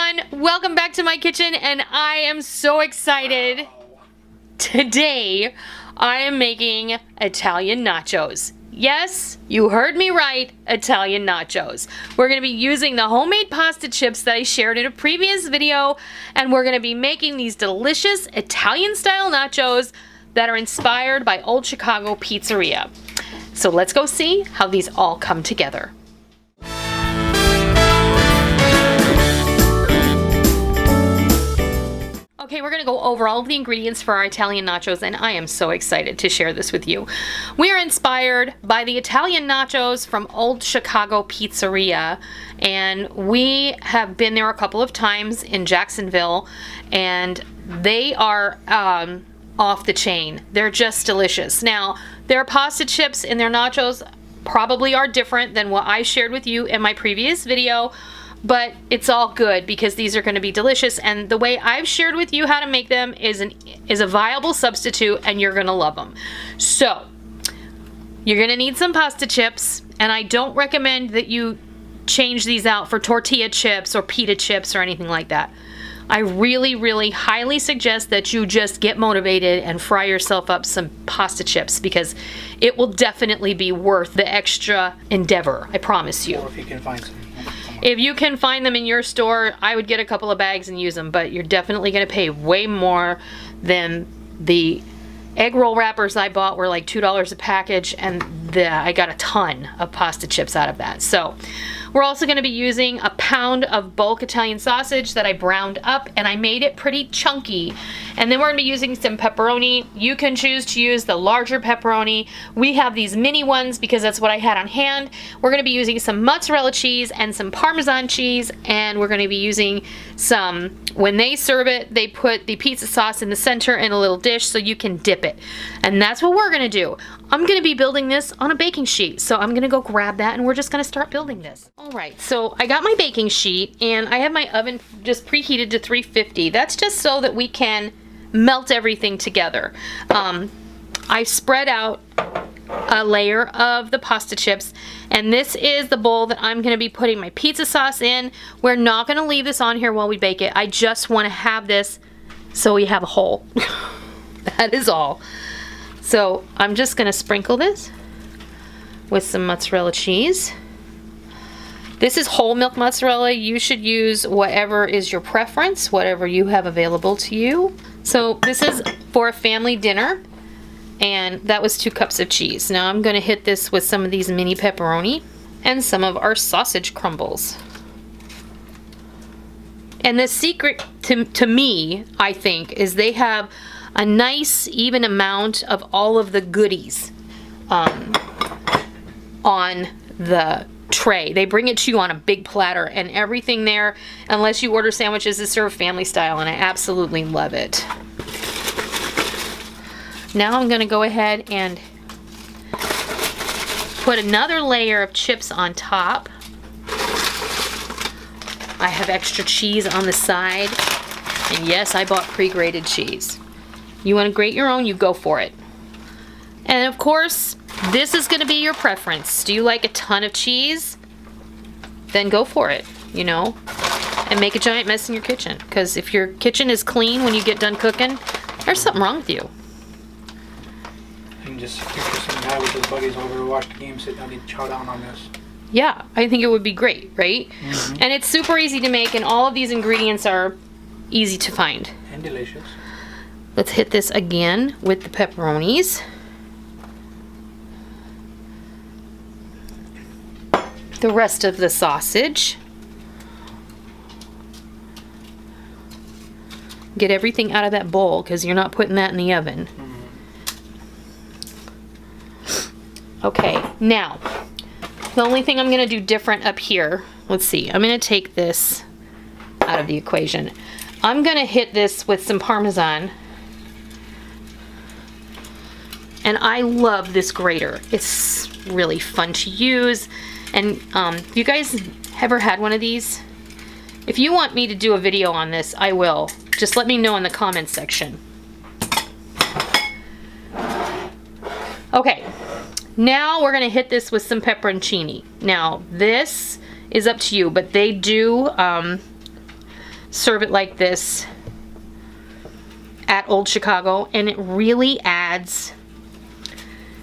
everyone, welcome back to my kitchen, and I am so excited. Today I am making Italian nachos. Yes, you heard me right, Italian nachos. We're going to be using the homemade pasta chips that I shared in a previous video, and we're going to be making these delicious Italian style nachos that are inspired by Old Chicago Pizzeria. So let's go see how these all come together. Okay, we're going to go over all of the ingredients for our Italian nachos, and I am so excited to share this with you. We are inspired by the Italian nachos from Old Chicago Pizzeria, and we have been there a couple of times in Jacksonville, and they are off the chain. They're just delicious. Now, their pasta chips and their nachos probably are different than what I shared with you in my previous video, but it's all good because these are going to be delicious, and the way I've shared with you how to make them is a viable substitute, and you're going to love them. So you're going to need some pasta chips, and I don't recommend that you change these out for tortilla chips or pita chips or anything like that. I really highly suggest that you just get motivated and fry yourself up some pasta chips, because it will definitely be worth the extra endeavor, I promise you. Or if you can find some. If you can find them in your store, I would get a couple of bags and use them, but you're definitely going to pay way more than the egg roll wrappers I bought were like $2 a package, and I got a ton of pasta chips out of that. So we're also going to be using a pound of bulk Italian sausage that I browned up, and I made it pretty chunky. And then we're going to be using some pepperoni. You can choose to use the larger pepperoni. We have these mini ones because that's what I had on hand. We're going to be using some mozzarella cheese and some Parmesan cheese, and we're going to be using some, when they serve it, they put the pizza sauce in the center in a little dish so you can dip it. And that's what we're going to do. I'm going to be building this on a baking sheet, so I'm going to go grab that, and we're just going to start building this. Alright, so I got my baking sheet, and I have my oven just preheated to 350. That's just so that we can melt everything together. I spread out a layer of the pasta chips, and this is the bowl that I'm going to be putting my pizza sauce in. We're not going to leave this on here while we bake it. I just want to have this so we have a hole. That is all. So I'm just going to sprinkle this with some mozzarella cheese. This is whole milk mozzarella. You should use whatever is your preference, whatever you have available to you. So this is for a family dinner, and that was 2 cups of cheese. Now I'm going to hit this with some of these mini pepperoni and some of our sausage crumbles. And the secret to me, I think, is they have a nice even amount of all of the goodies on the tray. They bring it to you on a big platter, and everything there, unless you order sandwiches, is served family style, and I absolutely love it. Now I'm going to go ahead and put another layer of chips on top. I have extra cheese on the side, and yes, I bought pre-grated cheese. You want to grate your own, you go for it. And of course, this is going to be your preference. Do you like a ton of cheese? Then go for it, you know, and make a giant mess in your kitchen. Because if your kitchen is clean when you get done cooking, there's something wrong with you. And just picture some guy with his buddies over to watch the game, sit down and chow down on this. Yeah, I think it would be great, right? Mm-hmm. And it's super easy to make, and all of these ingredients are easy to find. And delicious. Let's hit this again with the pepperonis. The rest of the sausage. Get everything out of that bowl because you're not putting that in the oven. Okay, now the only thing I'm going to do different up here, let's see, I'm going to take this out of the equation. I'm going to hit this with some Parmesan. And I love this grater. It's really fun to use. And you guys ever had one of these? If you want me to do a video on this, I will. Just let me know in the comments section. Okay, now we're going to hit this with some pepperoncini. Now, this is up to you, but they do serve it like this at Old Chicago, and it really adds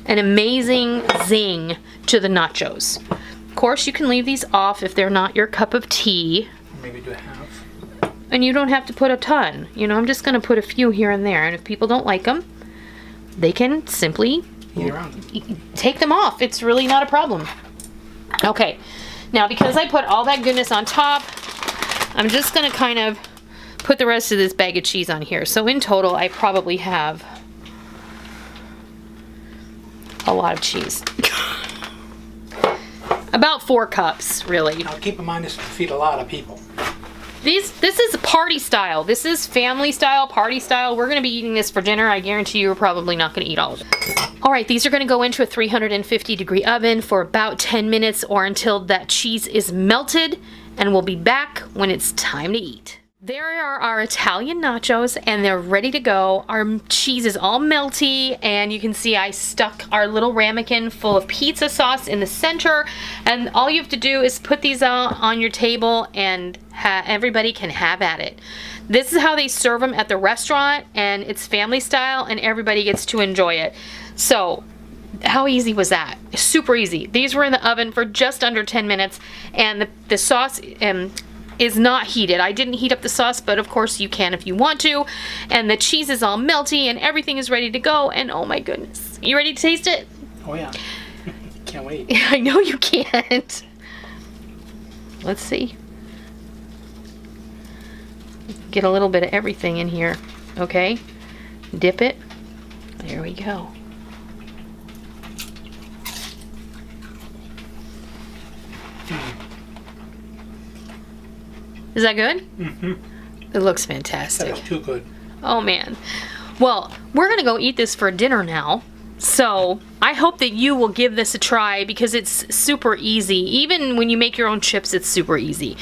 an amazing zing to the nachos. Of course, you can leave these off if they're not your cup of tea. Maybe do a half. And you don't have to put a ton. You know, I'm just going to put a few here and there. And if people don't like them, they can simply take them off. It's really not a problem. Okay. Now, because I put all that goodness on top, I'm just going to kind of put the rest of this bag of cheese on here. So in total, I probably have a lot of cheese. About 4 cups, really. Now keep in mind this will feed a lot of people. This is party style. This is family style, party style. We're going to be eating this for dinner. I guarantee you we're probably not going to eat all of it. All right, these are going to go into a 350-degree oven for about 10 minutes or until that cheese is melted, and we'll be back when it's time to eat. There are our Italian nachos, and they're ready to go. Our cheese is all melty, and you can see I stuck our little ramekin full of pizza sauce in the center, and all you have to do is put these out on your table, and everybody can have at it. This is how they serve them at the restaurant, and it's family style, and everybody gets to enjoy it. So, how easy was that? Super easy. These were in the oven for just under 10 minutes, and the sauce is not heated. I didn't heat up the sauce, but of course you can if you want to. And the cheese is all melty and everything is ready to go. And oh my goodness. You ready to taste it? Oh yeah. Can't wait. I know you can't. Let's see. Get a little bit of everything in here. Okay. Dip it. There we go. Is that good? Mm-hmm. It looks fantastic. That was too good. Oh man. Well, we're gonna go eat this for dinner now. So I hope that you will give this a try because it's super easy. Even when you make your own chips, it's super easy.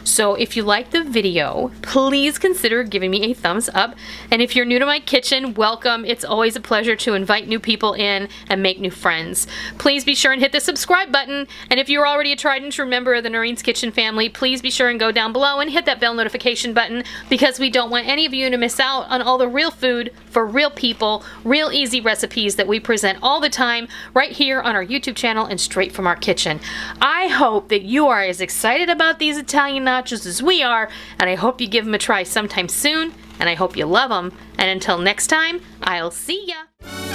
So if you like the video, please consider giving me a thumbs up. And if you're new to my kitchen, welcome. It's always a pleasure to invite new people in and make new friends. Please be sure and hit the subscribe button. And if you're already a tried and true member of the Noreen's Kitchen family, please be sure and go down below and hit that bell notification button because we don't want any of you to miss out on all the real food for real people, real easy recipes that we present all the time right here on our YouTube channel and straight from our kitchen. I hope that you are as excited about these Italian nachos as we are, and I hope you give them a try sometime soon, and I hope you love them. And until next time, I'll see ya!